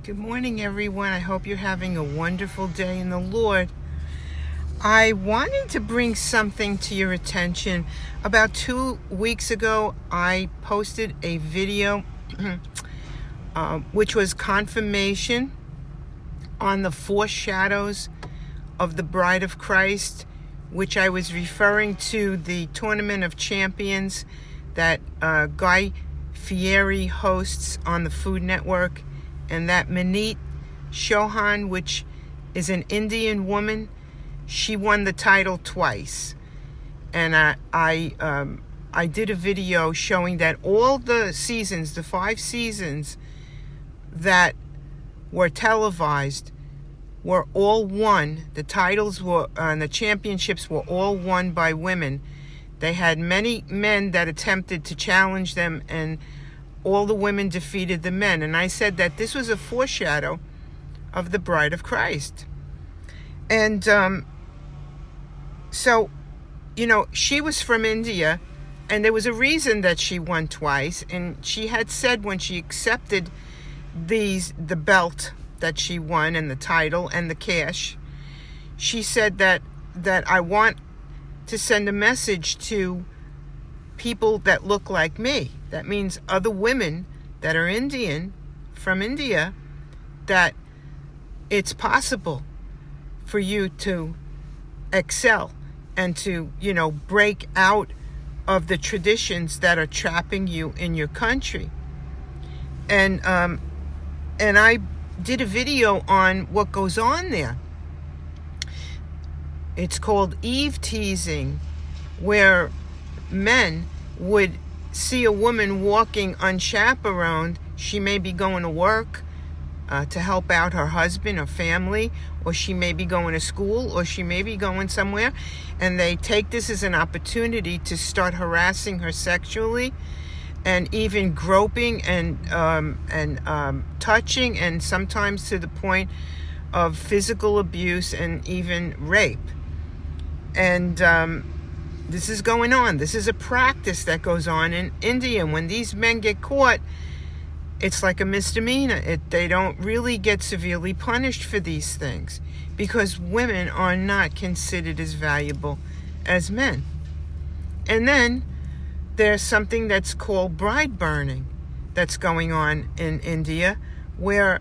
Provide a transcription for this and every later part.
Good morning, everyone. I hope you're having a wonderful day in the Lord. I wanted to bring something to your attention. About 2 weeks ago, I posted a video which was confirmation on the foreshadows of the Bride of Christ, which I was referring to the Tournament of Champions that Guy Fieri hosts on the Food Network, and that Maneet Chauhan, which is an Indian woman, she won the title twice. And I did a video showing that all the seasons, the 5 seasons that were televised, were all won. The titles were and the championships were all won by women. They had many men that attempted to challenge them, and all the women defeated the men. And I said that this was a foreshadow of the Bride of Christ. And so, she was from India, and there was a reason that she won twice. And she had said when she accepted the belt that she won and the title and the cash, she said that I want to send a message to people that look like me. That means other women that are Indian, from India, that it's possible for you to excel and to, break out of the traditions that are trapping you in your country. And I did a video on what goes on there. It's called Eve teasing, where men would see a woman walking unchaperoned. She may be going to work to help out her husband or family, or she may be going to school, or she may be going somewhere, and they take this as an opportunity to start harassing her sexually, and even groping and touching, and sometimes to the point of physical abuse and even rape. And this is going on. This is a practice that goes on in India. When these men get caught, it's like a misdemeanor. They don't really get severely punished for these things because women are not considered as valuable as men. And then there's something that's called bride burning that's going on in India, where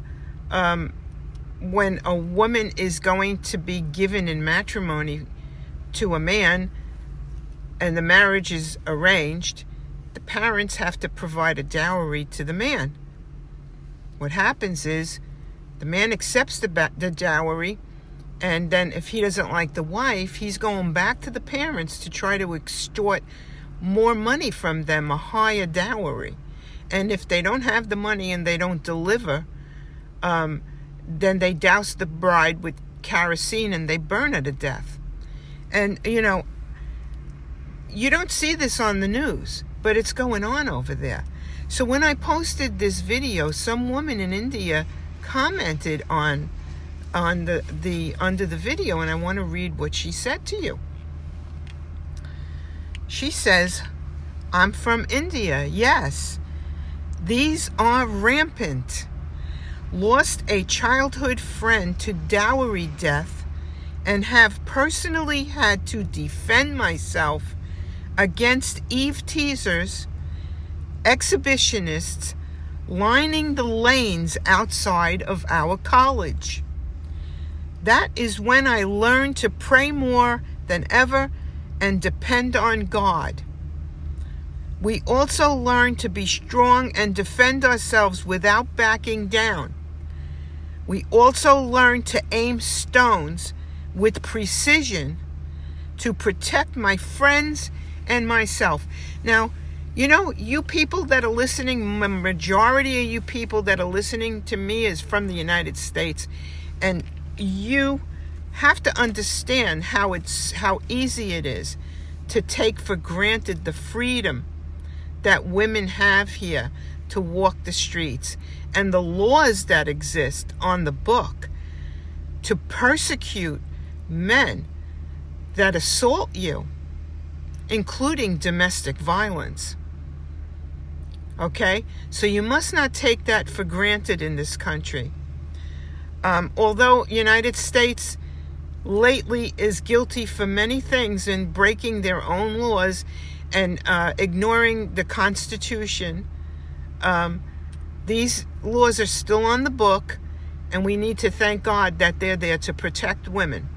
when a woman is going to be given in matrimony to a man and the marriage is arranged, the parents have to provide a dowry to the man. What happens is the man accepts the dowry, and then if he doesn't like the wife, he's going back to the parents to try to extort more money from them, a higher dowry. And if they don't have the money and they don't deliver, then they douse the bride with kerosene and they burn her to death. And, you don't see this on the news, but it's going on over there. So when I posted this video, some woman in India commented on the under the video, and I want to read what she said to you. She says, "I'm from India. Yes, these are rampant. Lost a childhood friend to dowry death and have personally had to defend myself against Eve teasers, exhibitionists lining the lanes outside of our college. That is when I learned to pray more than ever and depend on God. We also learned to be strong and defend ourselves without backing down. We also learned to aim stones with precision to protect my friends and myself." Now, you people that are listening, the majority of you people that are listening to me is from the United States, and you have to understand how easy it is to take for granted the freedom that women have here to walk the streets and the laws that exist on the book to persecute men that assault you, including domestic violence. Okay? So you must not take that for granted in this country. Although United States lately is guilty for many things in breaking their own laws and ignoring the Constitution, these laws are still on the book, and we need to thank God that they're there to protect women.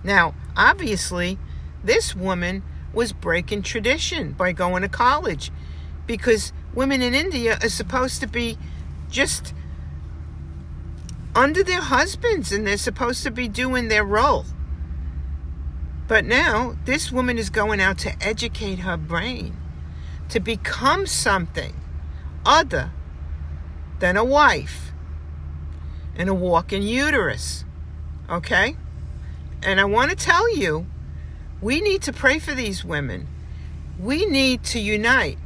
Now, obviously, this woman was breaking tradition by going to college, because women in India are supposed to be just under their husbands, and they're supposed to be doing their role. But now this woman is going out to educate her brain to become something other than a wife and a walking uterus. Okay? And I want to tell you, we need to pray for these women. We need to unite.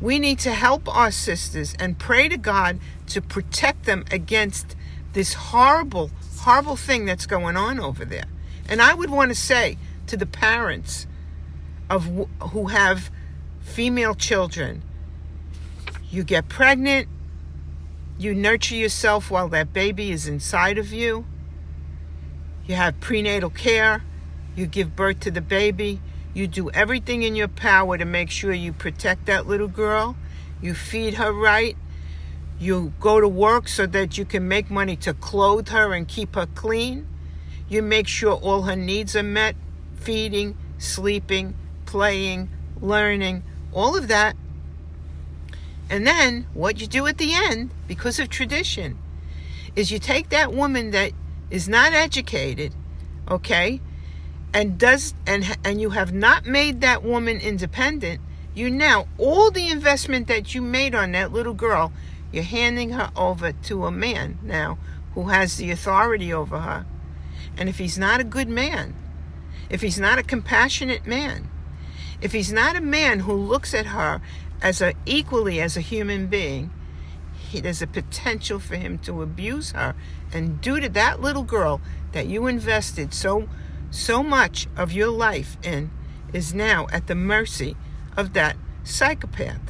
We need to help our sisters and pray to God to protect them against this horrible, horrible thing that's going on over there. And I would want to say to the parents who have female children, you get pregnant, you nurture yourself while that baby is inside of you, you have prenatal care, you give birth to the baby, you do everything in your power to make sure you protect that little girl, you feed her right, you go to work so that you can make money to clothe her and keep her clean. You make sure all her needs are met, feeding, sleeping, playing, learning, all of that. And then what you do at the end, because of tradition, is you take that woman that is not educated, okay, and you have not made that woman independent. You now, all the investment that you made on that little girl, you're handing her over to a man now who has the authority over her. And if he's not a good man, if he's not a compassionate man, if he's not a man who looks at her equally as a human being, there's a potential for him to abuse her and do to that little girl that you invested so much of your life in, is now at the mercy of that psychopath.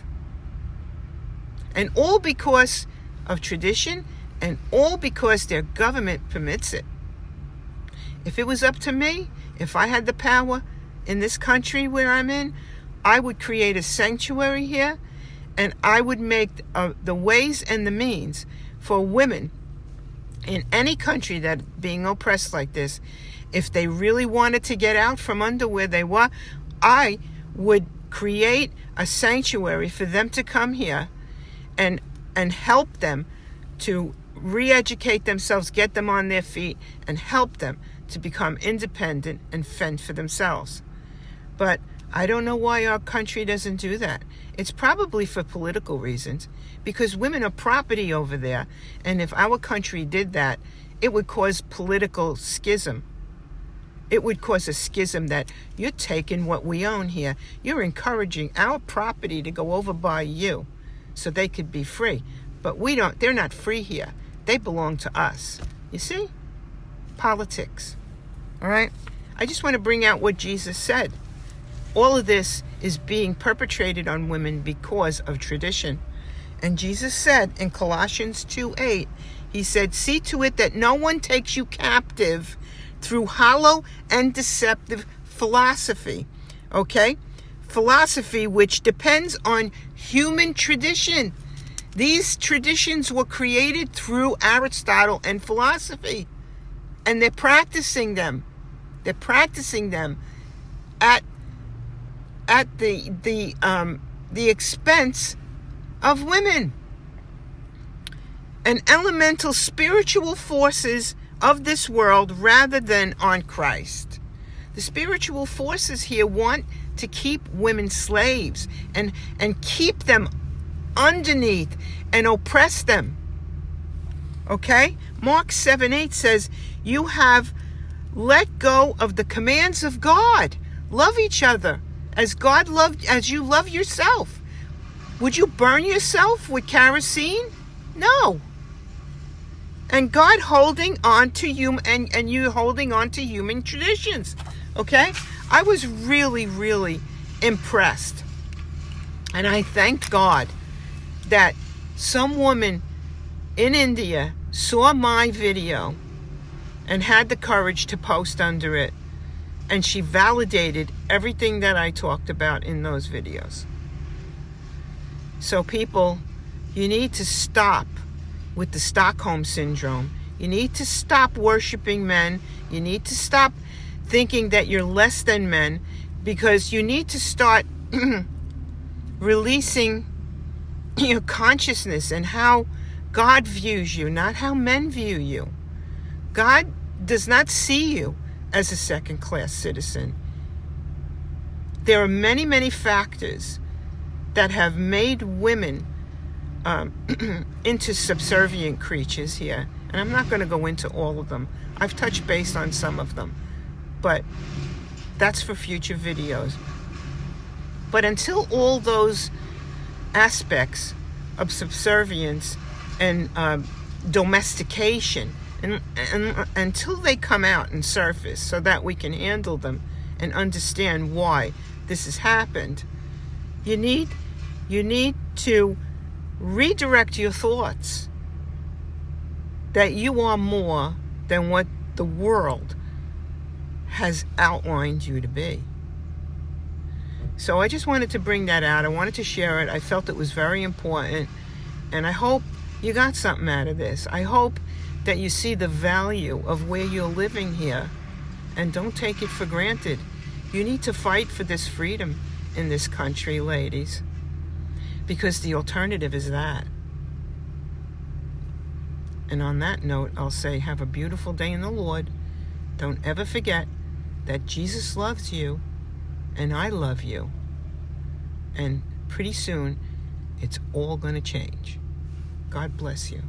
And all because of tradition, and all because their government permits it. If it was up to me, if I had the power in this country where I'm in, I would create a sanctuary here, and I would make the ways and the means for women in any country that being oppressed like this, if they really wanted to get out from under where they were, I would create a sanctuary for them to come here and help them to re-educate themselves, get them on their feet, and help them to become independent and fend for themselves. But I don't know why our country doesn't do that. It's probably for political reasons, because women are property over there, and if our country did that, it would cause political schism. It would cause a schism that you're taking what we own here. You're encouraging our property to go over by you so they could be free. But they're not free here. They belong to us. You see? Politics. All right? I just want to bring out what Jesus said. All of this is being perpetrated on women because of tradition. And Jesus said in Colossians 2:8, he said, "See to it that no one takes you captive through hollow and deceptive philosophy." Okay? Philosophy which depends on human tradition. These traditions were created through Aristotle and philosophy. And they're practicing them. They're practicing them at the expense of women. And elemental spiritual forces of this world rather than on Christ. The spiritual forces here want to keep women slaves and keep them underneath and oppress them. Okay? Mark 7:8 says, you have let go of the commands of God. Love each other as you love yourself. Would you burn yourself with kerosene? No. And God holding on to you, and you holding on to human traditions. Okay? I was really, really impressed. And I thanked God that some woman in India saw my video and had the courage to post under it, and she validated everything that I talked about in those videos. So people, you need to stop with the Stockholm Syndrome. You need to stop worshiping men. You need to stop thinking that you're less than men, because you need to start releasing your consciousness and how God views you, not how men view you. God does not see you as a second-class citizen. There are many, many factors that have made women into subservient creatures here. And I'm not going to go into all of them. I've touched base on some of them. But that's for future videos. But until all those aspects of subservience and domestication, and until they come out and surface so that we can handle them and understand why this has happened, you need to redirect your thoughts that you are more than what the world has outlined you to be. So I just wanted to bring that out. I wanted to share it. I felt it was very important, and I hope you got something out of this. I hope that you see the value of where you're living here, and don't take it for granted. You need to fight for this freedom in this country, ladies, because the alternative is that. And on that note, I'll say, have a beautiful day in the Lord. Don't ever forget that Jesus loves you and I love you. And pretty soon, it's all going to change. God bless you.